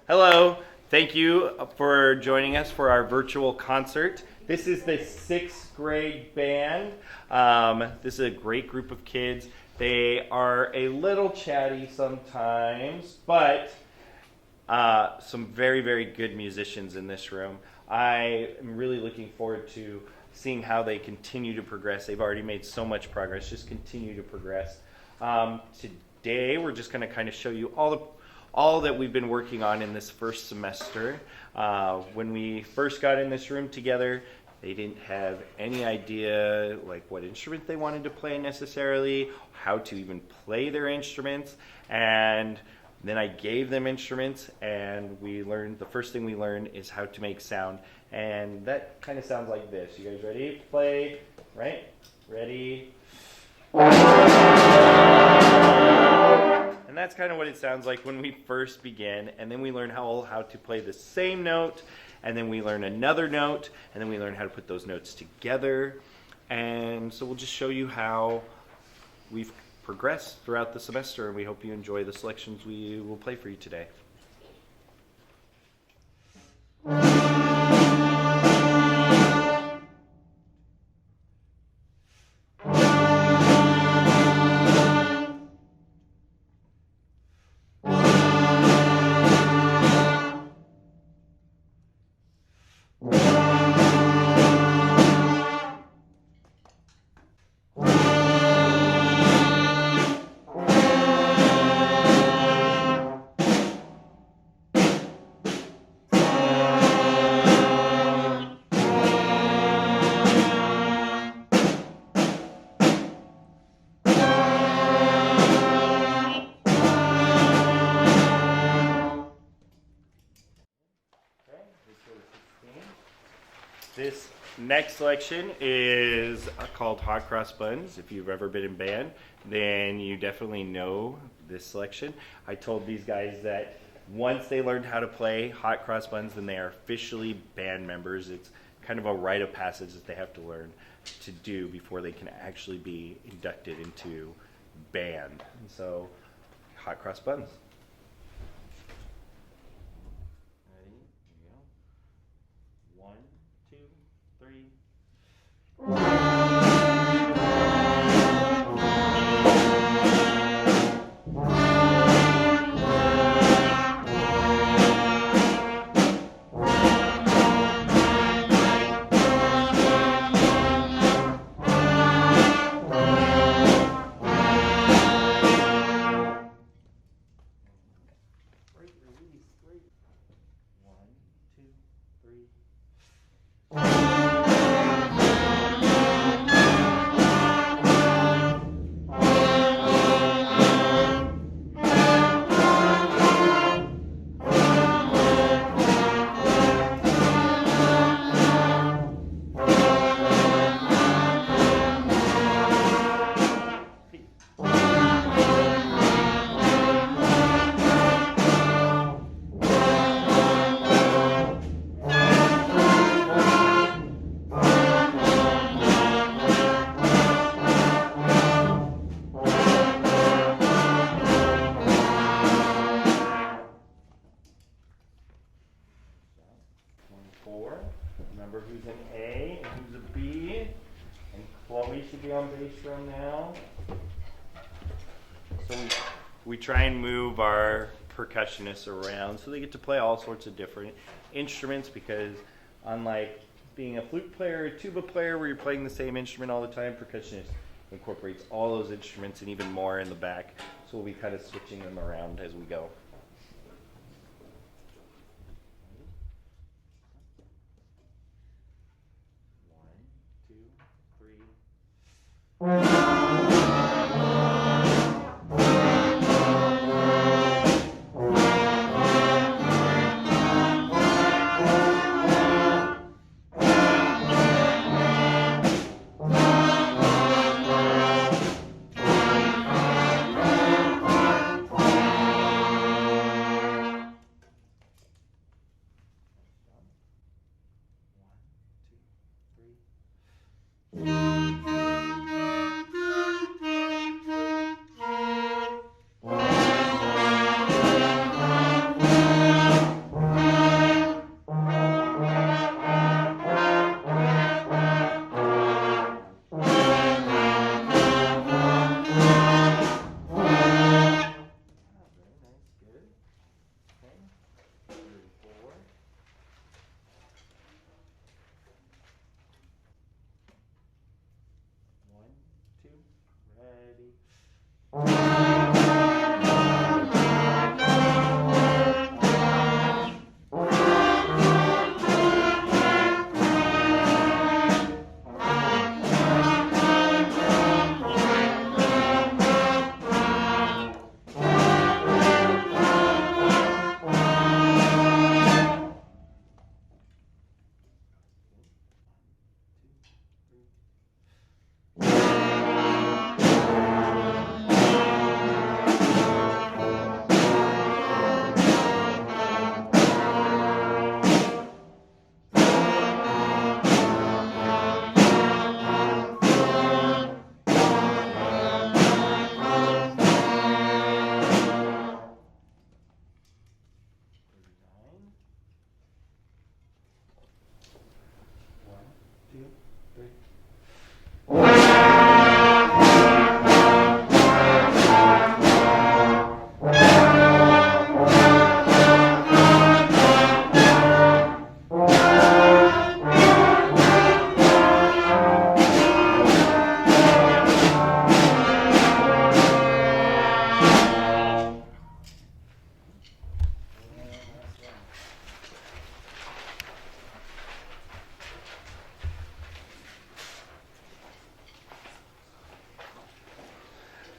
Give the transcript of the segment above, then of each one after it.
Hello, thank you for joining us for our virtual concert. This is the sixth grade band. This is a great group of kids. They are a little chatty sometimes, but some very, very good musicians in this room. I am really looking forward to seeing how they continue to progress. They've already made so much progress, just continue to progress. Today, we're just going to kind of show you all that we've been working on in this first semester. When we first got in this room together, they didn't have any idea like what instrument they wanted to play necessarily, how to even play their instruments, and then I gave them instruments, and the first thing we learned is how to make sound, and that kind of sounds like this. You guys ready? Play, right? Ready? And that's kind of what it sounds like when we first begin, and then we learn how to play the same note, and then we learn another note, and then we learn how to put those notes together. And so we'll just show you how we've progressed throughout the semester, and we hope you enjoy the selections we will play for you today. This next selection is called Hot Cross Buns. If you've ever been in band, then you definitely know this selection. I told these guys that once they learned how to play Hot Cross Buns, then they are officially band members. It's kind of a rite of passage that they have to learn to do before they can actually be inducted into band. And so, Hot Cross Buns. Ready? Here we go. 1, 2, 3. Great release, great. 1, 2, 3. Remember who's an A and who's a B. And Chloe should be on bass drum now. So we try and move our percussionists around so they get to play all sorts of different instruments, because unlike being a flute player or a tuba player where you're playing the same instrument all the time, percussionist incorporates all those instruments and even more in the back. So we'll be kind of switching them around as we go. 1, 2, 3.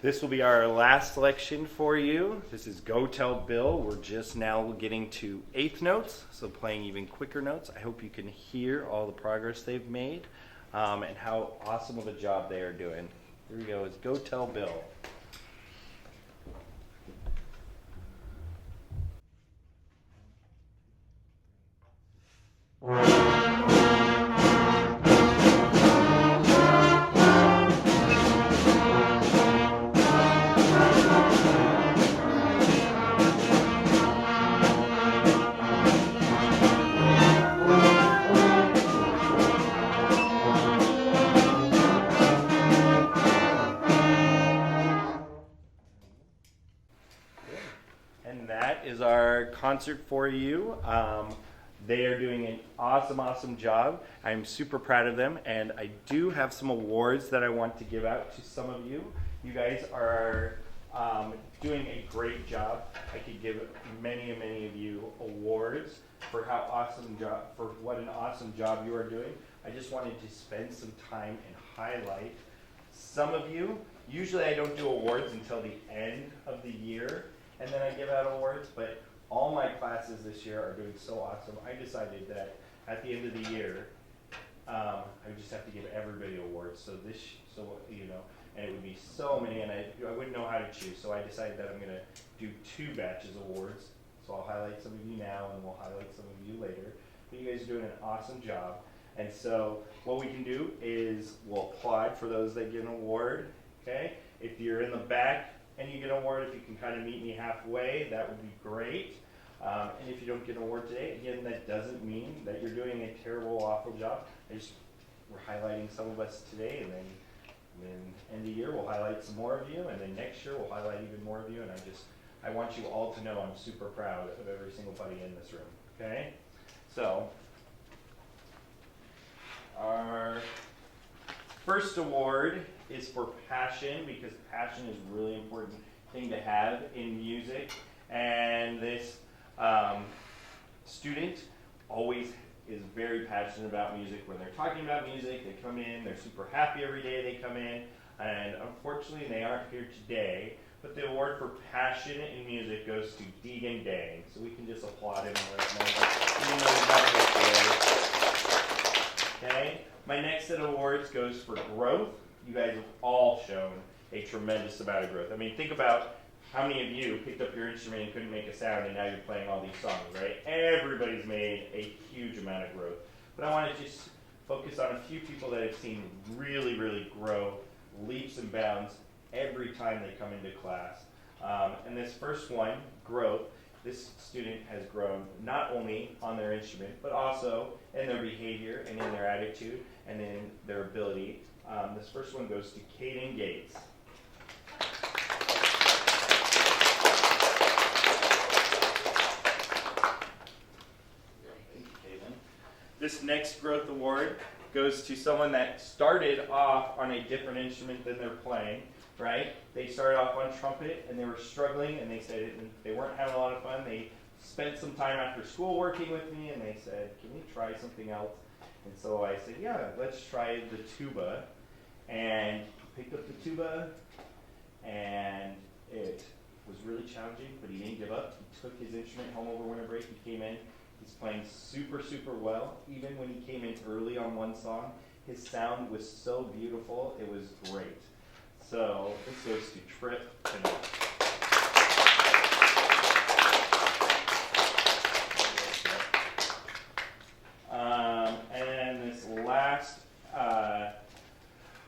This will be our last selection for you. This is Go Tell Bill. We're just now getting to eighth notes, so playing even quicker notes. I hope you can hear all the progress they've made and how awesome of a job they are doing. Here we go. It's Go Tell Bill. And that is our concert for you. They are doing an awesome job. I'm super proud of them, and I do have some awards that I want to give out to some of you. You guys are doing a great job. I could give many of you awards for what an awesome job you are doing. I just wanted to spend some time and highlight some of you. Usually I don't do awards until the end of the year, and then I give out awards, but all my classes this year are doing so awesome. I decided that at the end of the year, I would just have to give everybody awards. And it would be so many, and I wouldn't know how to choose. So I decided that I'm going to do 2 batches of awards. So I'll highlight some of you now, and we'll highlight some of you later. But you guys are doing an awesome job. And so what we can do is we'll applaud for those that get an award. Okay? If you're in the back and you get an award, if you can kind of meet me halfway, that would be great. And if you don't get an award today, again, that doesn't mean that you're doing a terrible, awful job. We're highlighting some of us today, and then end of the year we'll highlight some more of you, and then next year we'll highlight even more of you. And I want you all to know I'm super proud of every single buddy in this room. Okay, so our first award is for passion, because passion is a really important thing to have in music. And this student always is very passionate about music. When they're talking about music, they come in, they're super happy every day they come in. And unfortunately, they aren't here today. But the award for passion in music goes to Deegan Dang. So we can just applaud him and let him know that he knows. Okay. My next set of awards goes for growth. You guys have all shown a tremendous amount of growth. I mean, think about how many of you picked up your instrument and couldn't make a sound, and now you're playing all these songs, right? Everybody's made a huge amount of growth. But I want to just focus on a few people that I've seen really grow leaps and bounds every time they come into class. And this first one, growth, this student has grown not only on their instrument, but also in their behavior and in their attitude and in their ability. This first one goes to Caden Gates. This next growth award goes to someone that started off on a different instrument than they're playing, right? They started off on trumpet and they were struggling, and they said they weren't having a lot of fun. They spent some time after school working with me, and they said, "Can we try something else?" And so I said, "Yeah, let's try the tuba." And he picked up the tuba, and it was really challenging, but he didn't give up. He took his instrument home over winter break. He came in. He's playing super well. Even when he came in early on one song, his sound was so beautiful. It was great. So this goes to Trip tonight. And this last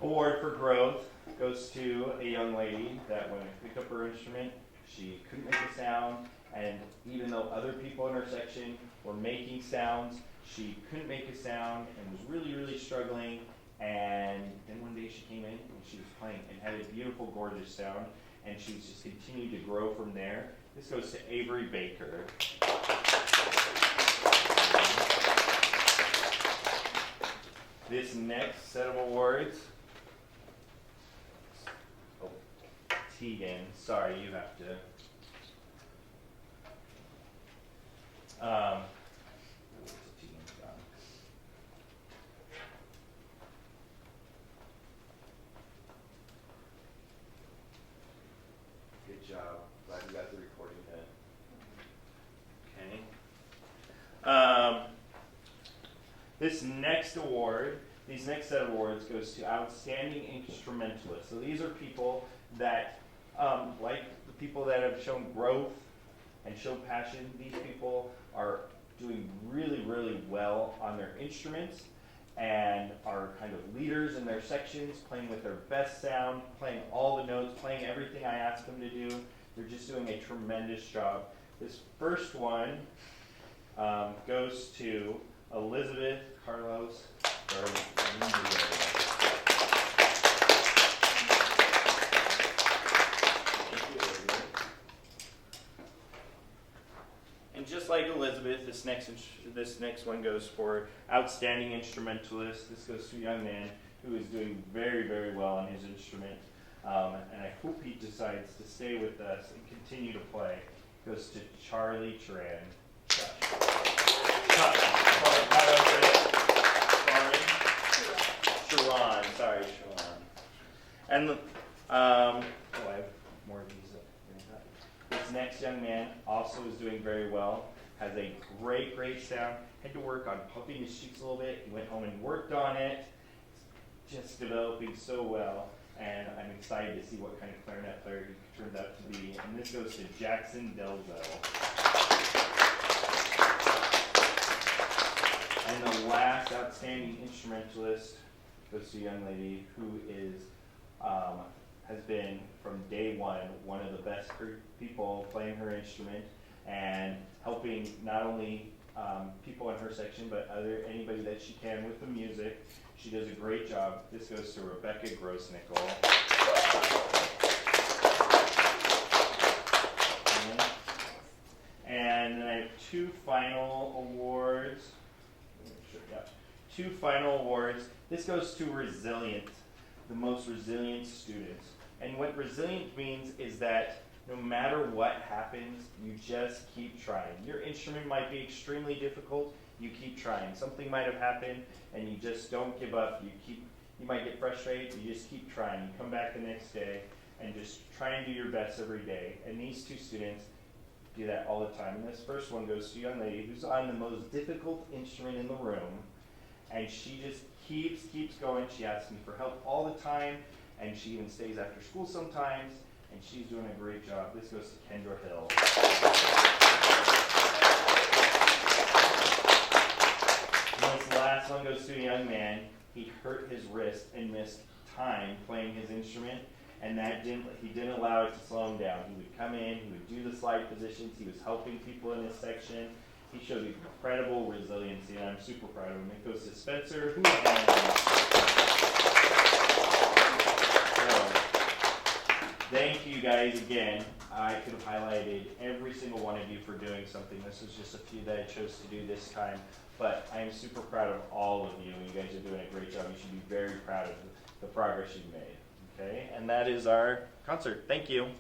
award for growth goes to a young lady that when I picked up her instrument, she couldn't make a sound. And even though other people in her section were making sounds, she couldn't make a sound and was really struggling. And then one day she came in and she was playing and had a beautiful, gorgeous sound. And she's just continued to grow from there. This goes to Avery Baker. This next set of awards, Tegan, sorry, you have to. This next award, these next set of awards goes to Outstanding Instrumentalists. So these are people that, like the people that have shown growth and shown passion, these people are doing really, really well on their instruments and are kind of leaders in their sections, playing with their best sound, playing all the notes, playing everything I ask them to do. They're just doing a tremendous job. This first one goes to Elizabeth Carlos. And just like Elizabeth, this next one goes for Outstanding Instrumentalist. This goes to a young man who is doing very, very well on his instrument. And I hope he decides to stay with us and continue to play. It goes to Charlie Tran. Sharon. And I have more of these. This next young man also is doing very well, has a great, great sound. Had to work on puffing his cheeks a little bit. He went home and worked on it. Just developing so well. And I'm excited to see what kind of clarinet player he turns out to be. And this goes to Jackson Delzell. And the last Outstanding Instrumentalist goes to a young lady who is has been from day one of the best people playing her instrument and helping not only people in her section but anybody that she can with the music. She does a great job. This goes to Rebecca Grossnickel. And then I have two final awards. This goes to Resilient, the most resilient students. And what resilient means is that no matter what happens, you just keep trying. Your instrument might be extremely difficult, you keep trying. Something might have happened and you just don't give up. You might get frustrated, you just keep trying. You come back the next day and just try and do your best every day. And these two students do that all the time. And this first one goes to a young lady who's on the most difficult instrument in the room. And she just keeps going. She asks me for help all the time. And she even stays after school sometimes, and she's doing a great job. This goes to Kendra Hill. And this last one goes to a young man. He hurt his wrist and missed time playing his instrument, and he didn't allow it to slow him down. He would come in, he would do the slide positions, he was helping people in his section. He showed incredible resiliency, and I'm super proud of him. It goes to Spencer, who thank you guys again. I could have highlighted every single one of you for doing something. This is just a few that I chose to do this time. But I am super proud of all of you. You guys are doing a great job. You should be very proud of the progress you've made. Okay? And that is our concert. Thank you.